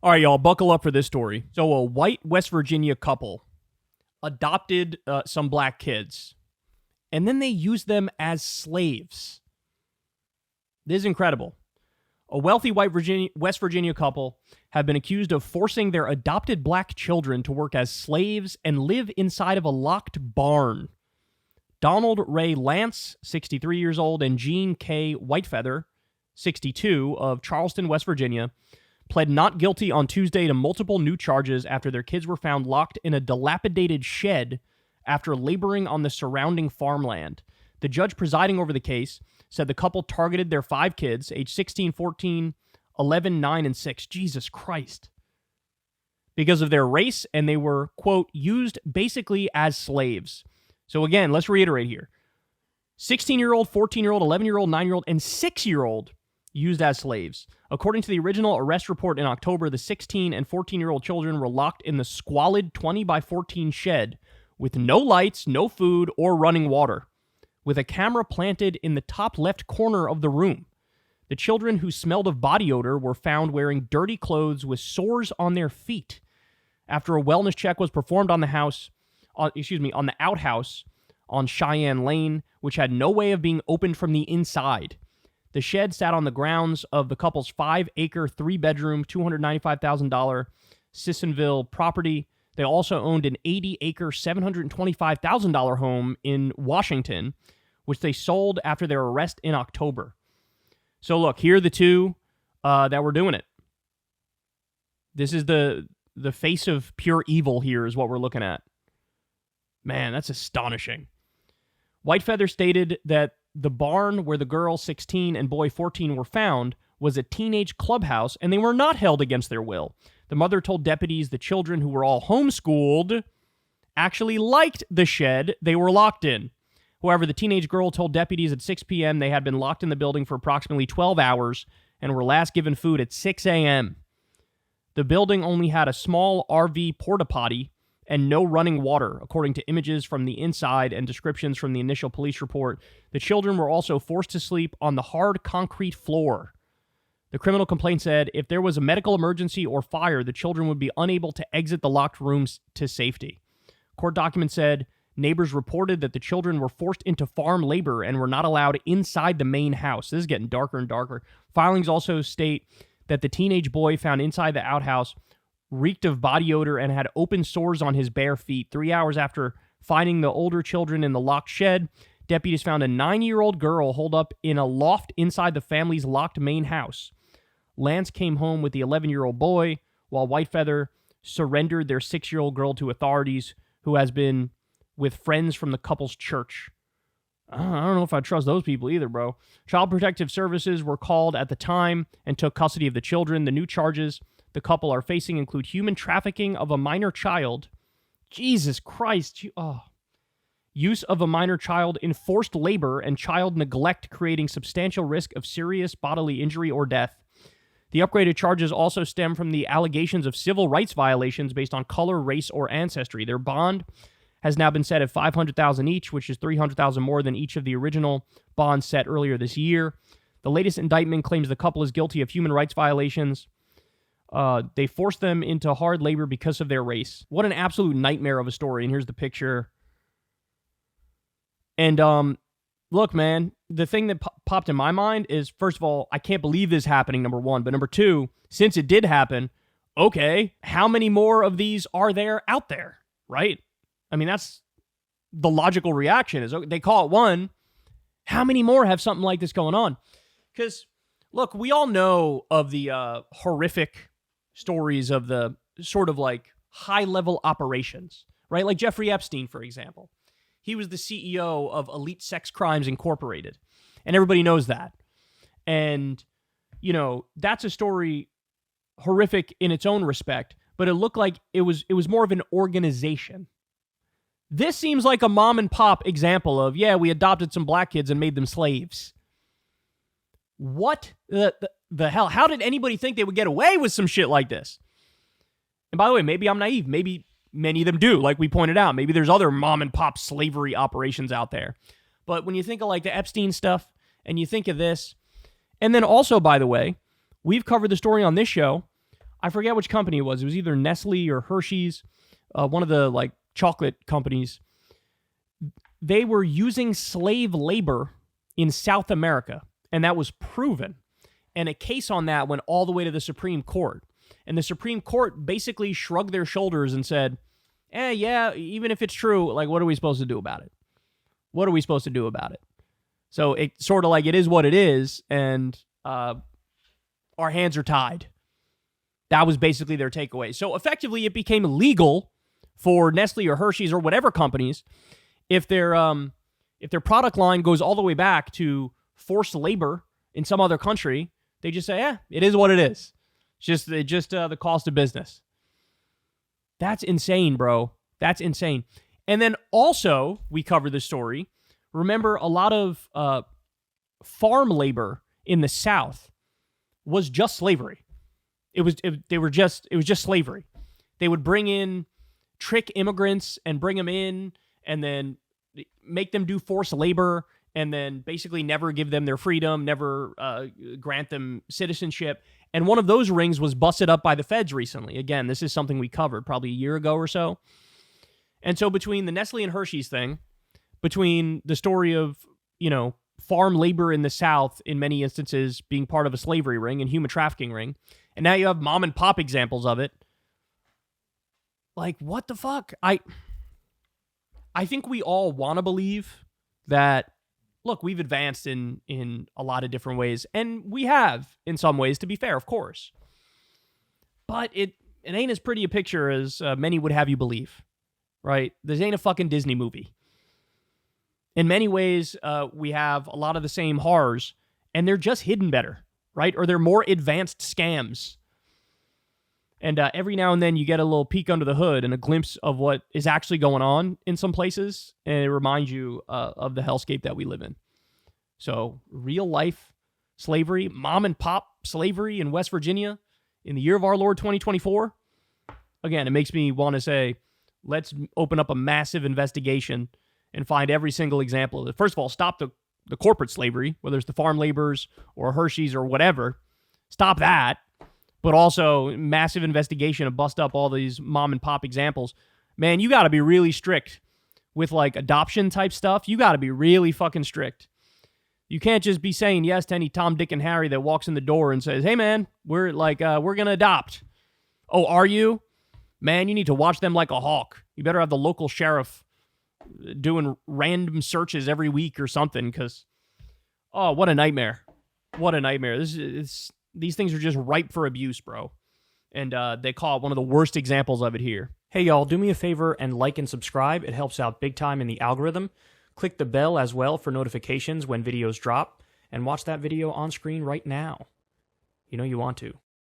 All right, y'all, buckle up for this story. So, a white West Virginia couple adopted some black kids, and then they used them as slaves. This is incredible. A wealthy West Virginia couple have been accused of forcing their adopted black children to work as slaves and live inside of a locked barn. Donald Ray Lance, 63 years old, and Jean K. Whitefeather, 62, of Charleston, West Virginia, pled not guilty on Tuesday to multiple new charges after their kids were found locked in a dilapidated shed after laboring on the surrounding farmland. The judge presiding over the case said the couple targeted their 5 kids, age 16, 14, 11, 9, and 6. Jesus Christ. Because of their race, and they were, quote, used basically as slaves. So again, let's reiterate here. 16-year-old, 14-year-old, 11-year-old, 9-year-old, and 6-year-old used as slaves. According to the original arrest report in October, the 16 and 14-year-old children were locked in the squalid 20 by 14 shed with no lights, no food, or running water, with a camera planted in the top left corner of the room. The children, who smelled of body odor, were found wearing dirty clothes with sores on their feet. After a wellness check was performed on the outhouse on Cheyenne Lane, which had no way of being opened from the inside. The shed sat on the grounds of the couple's 5-acre, 3-bedroom, $295,000 Sissonville property. They also owned an 80-acre, $725,000 home in Washington, which they sold after their arrest in October. So look, here are the two that were doing it. This is the face of pure evil here is what we're looking at. Man, that's astonishing. Whitefeather stated that the barn where the girl 16 and boy 14 were found was a teenage clubhouse, and they were not held against their will. The mother told deputies the children, who were all homeschooled, actually liked the shed they were locked in. However, the teenage girl told deputies at 6 p.m. they had been locked in the building for approximately 12 hours and were last given food at 6 a.m. The building only had a small RV porta potty and no running water, according to images from the inside and descriptions from the initial police report. The children were also forced to sleep on the hard concrete floor. The criminal complaint said if there was a medical emergency or fire, the children would be unable to exit the locked rooms to safety. Court documents said neighbors reported that the children were forced into farm labor and were not allowed inside the main house. This is getting darker and darker. Filings also state that the teenage boy found inside the outhouse reeked of body odor and had open sores on his bare feet. 3 hours after finding the older children in the locked shed, deputies found a 9-year-old girl holed up in a loft inside the family's locked main house. Lance came home with the 11-year-old boy, while Whitefeather surrendered their 6-year-old girl to authorities, who has been with friends from the couple's church. I don't know if I trust those people either, bro. Child Protective Services were called at the time and took custody of the children. The new charges the couple are facing include human trafficking of a minor child. Jesus Christ. Use of a minor child in forced labor and child neglect, creating substantial risk of serious bodily injury or death. The upgraded charges also stem from the allegations of civil rights violations based on color, race, or ancestry. Their bond has now been set at $500,000 each, which is $300,000 more than each of the original bonds set earlier this year. The latest indictment claims the couple is guilty of human rights violations. They forced them into hard labor because of their race. What an absolute nightmare of a story. And here's the picture. And look, man, the thing that popped in my mind is, first of all, I can't believe this is happening, number one. But number two, since it did happen, okay, how many more of these are there out there, right? I mean, that's the logical reaction is, they call it one. How many more have something like this going on? Because, look, we all know of the horrific stories of the sort of like high-level operations, right? Like Jeffrey Epstein, for example. He was the CEO of Elite Sex Crimes Incorporated, and everybody knows that. And, you know, that's a story horrific in its own respect, but it looked like it was more of an organization. This seems like a mom and pop example of, yeah, we adopted some black kids and made them slaves. What the hell? How did anybody think they would get away with some shit like this? And by the way, maybe I'm naive. Maybe many of them do, like we pointed out. Maybe there's other mom and pop slavery operations out there. But when you think of like the Epstein stuff and you think of this, and then also, by the way, we've covered the story on this show. I forget which company it was. It was either Nestle or Hershey's, one of the like chocolate companies. They were using slave labor in South America, and that was proven. And a case on that went all the way to the Supreme Court. And the Supreme Court basically shrugged their shoulders and said, yeah, even if it's true, like, what are we supposed to do about it? What are we supposed to do about it? So it's sort of like it is what it is, and our hands are tied. That was basically their takeaway. So effectively, it became legal for Nestle or Hershey's or whatever companies, if their product line goes all the way back to forced labor in some other country, they just say, it is what it is. It's just the cost of business. That's insane, bro. That's insane. And then also, we cover this story. Remember, a lot of farm labor in the South was just slavery. It was just slavery. They would trick immigrants and bring them in, and then make them do forced labor, and then basically never give them their freedom, never grant them citizenship. And one of those rings was busted up by the feds recently. Again, this is something we covered probably a year ago or so. And so between the Nestle and Hershey's thing, between the story of, farm labor in the South in many instances being part of a slavery ring and human trafficking ring, and now you have mom and pop examples of it. Like, what the fuck? I think we all want to believe that, look, we've advanced in a lot of different ways, and we have in some ways, to be fair, of course. But it ain't as pretty a picture as many would have you believe, right? This ain't a fucking Disney movie. In many ways, we have a lot of the same horrors, and they're just hidden better, right? Or they're more advanced scams. And every now and then you get a little peek under the hood and a glimpse of what is actually going on in some places, and it reminds you of the hellscape that we live in. So real life slavery, mom and pop slavery in West Virginia in the year of our Lord 2024. Again, it makes me want to say, let's open up a massive investigation and find every single example of it. First of all, stop the corporate slavery, whether it's the farm laborers or Hershey's or whatever. Stop that. But also massive investigation to bust up all these mom and pop examples. Man, you got to be really strict with like adoption type stuff. You got to be really fucking strict. You can't just be saying yes to any Tom, Dick, and Harry that walks in the door and says, hey man, we're going to adopt. Oh, are you? Man, you need to watch them like a hawk. You better have the local sheriff doing random searches every week or something, because, oh, what a nightmare. What a nightmare. These things are just ripe for abuse, bro. And they call it one of the worst examples of it here. Hey, y'all, do me a favor and like and subscribe. It helps out big time in the algorithm. Click the bell as well for notifications when videos drop. And watch that video on screen right now. You know you want to.